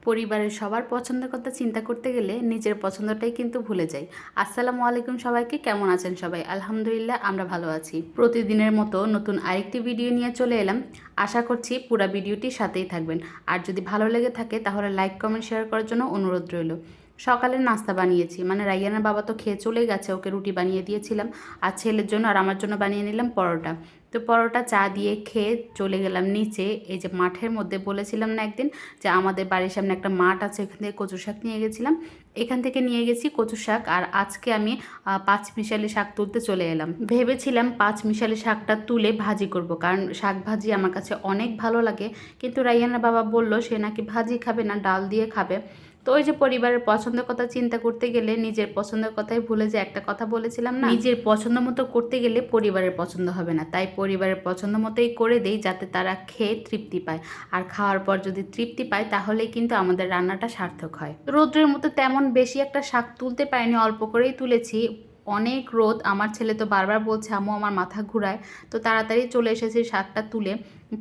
পরিবারের সবার পছন্দের কথা চিন্তা করতে গেলে নিজের পছন্দটাই কিন্তু ভুলে যাই। আসসালামু আলাইকুম সবাইকে, কেমন আছেন সবাই? আলহামদুলিল্লাহ আমরা ভালো আছি। প্রতিদিনের মতো নতুন আরেকটি ভিডিও নিয়ে চলে এলাম। আশা করছি পুরো ভিডিওটির সাথেই থাকবেন। আর যদি ভালো লেগে থাকে তাহলে লাইক কমেন্ট শেয়ার করার জন্য অনুরোধ রইল। সকালের নাস্তা বানিয়েছি, মানে রাইয়ানের বাবা তো খেয়ে চলে গেছে, ওকে রুটি বানিয়ে দিয়েছিলাম। আর ছেলের জন্য আর আমার জন্য বানিয়ে নিলাম পরোটা। তো পরোটা চা দিয়ে খেয়ে চলে গেলাম নিচে। এই যে মাঠের মধ্যে বলেছিলাম না একদিন যে আমাদের বাড়ির সামনে একটা মাঠ আছে, এখান থেকে কচু শাক নিয়ে গেছিলাম। এখান থেকে নিয়ে গেছি কচু শাক, আর আজকে আমি পাঁচ মিশালি শাক তুলতে চলে এলাম। ভেবেছিলাম পাঁচ মিশালি শাকটা তুলে ভাজি করব, কারণ শাক ভাজি আমার কাছে অনেক ভালো লাগে। কিন্তু রাইয়ানের বাবা বলল সে নাকি ভাজি খাবে না, ডাল দিয়ে খাবে। তো ওই যে পরিবারের পছন্দের কথা চিন্তা করতে গেলে নিজের পছন্দের কথাই ভুলে যে একটা কথা বলেছিলাম না, নিজের পছন্দ মতো করতে গেলে পরিবারের পছন্দ হবে না। তাই পরিবারের পছন্দ মতোই করে দেই, যাতে তারা খেয়ে তৃপ্তি পায়। আর খাওয়ার পর যদি তৃপ্তি পায় তাহলেই কিন্তু আমাদের রান্নাটা সার্থক হয়। রৌদ্রের মতো তেমন বেশি একটা শাক তুলতে পারিনি, অল্প করেই তুলেছি। অনেক রোদ, আমার ছেলে তো বারবার বলছে আম্মু আমার মাথা ঘুরায়। তো তাড়াতাড়ি চলে এসেছি শাকটা তুলে।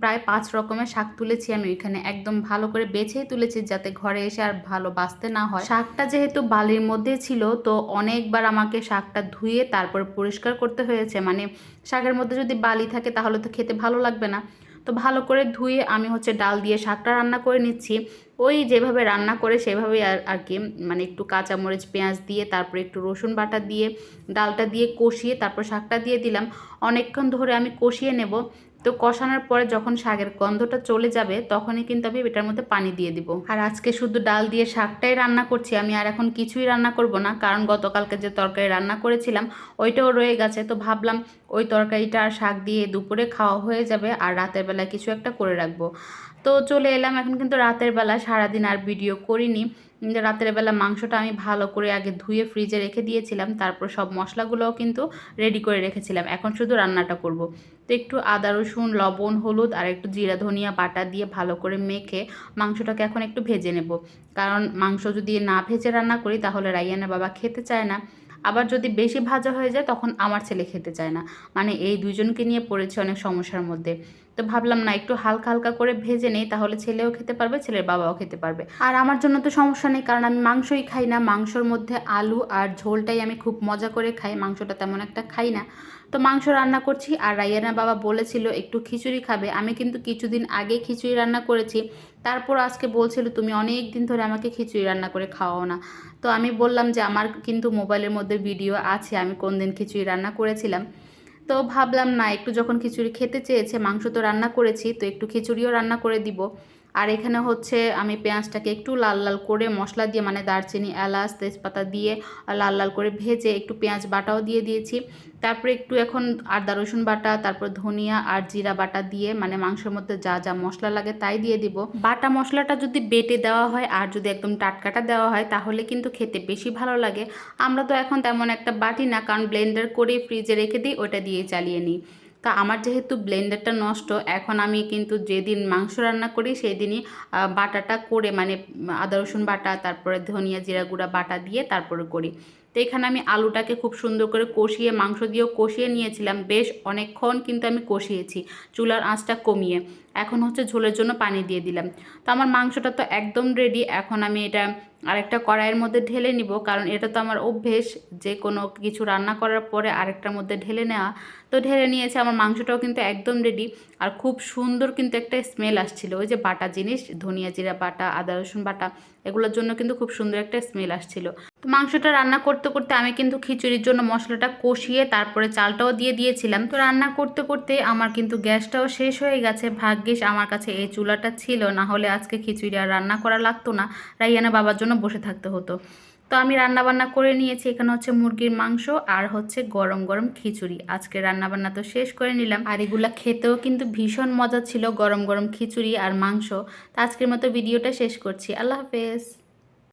প্রায় 5 রকমের শাক তুলেছি আমি ওইখানে, একদম ভালো করে বেছেই তুলেছি যাতে ঘরে এসে আর ভালো বাছতে না হয়। শাকটা যেহেতু বালির মধ্যে ছিল, তো অনেকবার আমাকে শাকটা ধুয়ে তারপর পরিষ্কার করতে হয়েছে। মানে শাকের মধ্যে যদি বালি থাকে তাহলে তো খেতে ভালো লাগবে না। তো ভালো করে ধুয়ে আমি ডাল দিয়ে শাকটা রান্না করে নিচ্ছি। ওই যেভাবে রান্না করে সেভাবেই আর কি, মানে একটু কাঁচামরিচ পেঁয়াজ দিয়ে তারপরে একটু রসুন বাটা দিয়ে ডালটা দিয়ে কষিয়ে তারপর শাকটা দিয়ে দিলাম। অনেকক্ষণ ধরে আমি কষিয়ে নেব। তো কষানোর পরে যখন শাকের গন্ধটা চলে যাবে তখনই কিন্তু আমি এটার মধ্যে পানি দিয়ে দিব। আর আজকে শুধু ডাল দিয়ে শাকটাই রান্না করছি আমি, আর এখন কিছুই রান্না করব না, কারণ গতকালকে যে তরকারি রান্না করেছিলাম ওইটাও রয়ে গেছে। তো ভাবলাম ওই তরকারিটা আর শাক দিয়ে দুপুরে খাওয়া হয়ে যাবে, আর রাতের বেলায় কিছু একটা করে রাখবো। তো চলে এলাম এখন কিন্তু রাতের বেলা, সারাদিন আর ভিডিও করিনি। রাতের বেলা মাংসটা আমি ভালো করে আগে ধুয়ে ফ্রিজে রেখে দিয়েছিলাম, তারপর সব মশলাগুলোও কিন্তু রেডি করে রেখেছিলাম। এখন শুধু রান্নাটা করব। তো একটু আদা রসুন লবণ হলুদ আর একটু জিরা ধনিয়া বাটা দিয়ে ভালো করে মেখে মাংসটাকে এখন একটু ভেজে নেব। কারণ মাংস যদি না ভেজে রান্না করি তাহলে রাইয়ানের বাবা খেতে চায় না। আবার যদি বেশি ভাজা হয়ে যায় তখন আমার ছেলে খেতে চায় না। মানে এই দুইজনকে নিয়ে পড়েছে অনেক সমস্যার মধ্যে। তো ভাবলাম না, একটু হালকা হালকা করে ভেজে নেই, তাহলে ছেলেও খেতে পারবে, ছেলের বাবাও খেতে পারবে। আর আমার জন্য তো সমস্যা নেই, কারণ আমি মাংসই খাই না। মাংসর মধ্যে আলু আর ঝোলটাই আমি খুব মজা করে খাই, মাংসটা তেমন একটা খাই না। তো মাংস রান্না করছি, আর রাইয়ানা বাবা বলেছিল একটু খিচুড়ি খাবে। আমি কিন্তু কিছুদিন আগে খিচুড়ি রান্না করেছি, তারপর আজকে বলছিল তুমি অনেক দিন ধরে আমাকে খিচুড়ি রান্না করে খাওয়াও না। তো আমি বললাম যে আমার কিন্তু মোবাইলের মধ্যে ভিডিও আছে আমি কোন দিন খিচুড়ি রান্না করেছিলাম। তো ভাবলাম না, একটু যখন খিচুড়ি খেতে চেয়েছে, মাংস তো রান্না করেছি, তো একটু খিচুড়িও রান্না করে দিব। আর এখানে আমি পেঁয়াজটাকে একটু লাল লাল করে মশলা দিয়ে, মানে দারচিনি এলাচ তেজপাতা দিয়ে লাল লাল করে ভেজে একটু পেঁয়াজ বাটাও দিয়ে দিয়েছি। তারপরে একটু এখন আদা রসুন বাটা, তারপর ধনিয়া আর জিরা বাটা দিয়ে, মানে মাংসের মধ্যে যা যা মশলা লাগে তাই দিয়ে দিব। বাটা মশলাটা যদি বেটে দেওয়া হয় আর যদি একদম টাটকাটা দেওয়া হয় তাহলে কিন্তু খেতে বেশি ভালো লাগে। আমরা তো এখন তেমন একটা বাটি না, কারণ ব্লেন্ডার করে ফ্রিজে রেখে দিই, ওটা দিয়ে চালিয়ে নিই। তা আমার যেহেতু ব্লেন্ডারটা নষ্ট, এখন আমি কিন্তু যেদিন মাংস রান্না করি সেই দিনই বাটাটা করে, মানে আদা রসুন বাটা তারপরে ধনিয়া জিরা গুঁড়া বাটা দিয়ে তারপরে করি। তো এখানে আমি আলুটাকে খুব সুন্দর করে কষিয়ে মাংস দিয়েও কষিয়ে নিয়েছিলাম, বেশ অনেকক্ষণ কিন্তু আমি কষিয়েছি চুলার আঁচটা কমিয়ে। এখন ঝোলের জন্য পানি দিয়ে দিলাম। তো আমার মাংসটা তো একদম রেডি। এখন আমি এটা আরেকটা কড়াইয়ের মধ্যে ঢেলে নিব, কারণ এটা তো আমার অভ্যেস যে কোনো কিছু রান্না করার পরে আরেকটার মধ্যে ঢেলে নেওয়া। তো ঢেলে নিয়েছে, আমার মাংসটাও কিন্তু একদম রেডি। আর খুব সুন্দর কিন্তু একটা স্মেল আসছিল, ওই যে বাটা জিনিস ধনিয়া জিরা বাটা আদা রসুন বাটা, এগুলোর জন্য কিন্তু খুব সুন্দর একটা স্মেল আসছিল। তো মাংসটা রান্না করতে করতে আমি কিন্তু খিচুড়ির জন্য মশলাটা কষিয়ে তারপরে চালটাও দিয়ে দিয়েছিলাম। তো রান্না করতে করতে আমার কিন্তু গ্যাসটাও শেষ হয়ে গেছে। ভাগ্যিস আমার কাছে এই চুলাটা ছিল, না হলে আজকে খিচুড়ি আর রান্না করা লাগতো না, রাইয়ানা বাবার জন্য বসে থাকতে হতো। তো আমি রান্না বান্না করে নিয়েছি, এখানে মুরগির মাংস আর গরম গরম খিচুড়ি। আজকে রান্না বান্না তো শেষ করে নিলাম, আর এগুলা খেতেও কিন্তু ভীষণ মজা ছিল, গরম গরম খিচুড়ি আর মাংস। তো আজকের মতো ভিডিওটা শেষ করছি। আল্লাহ হাফেজ।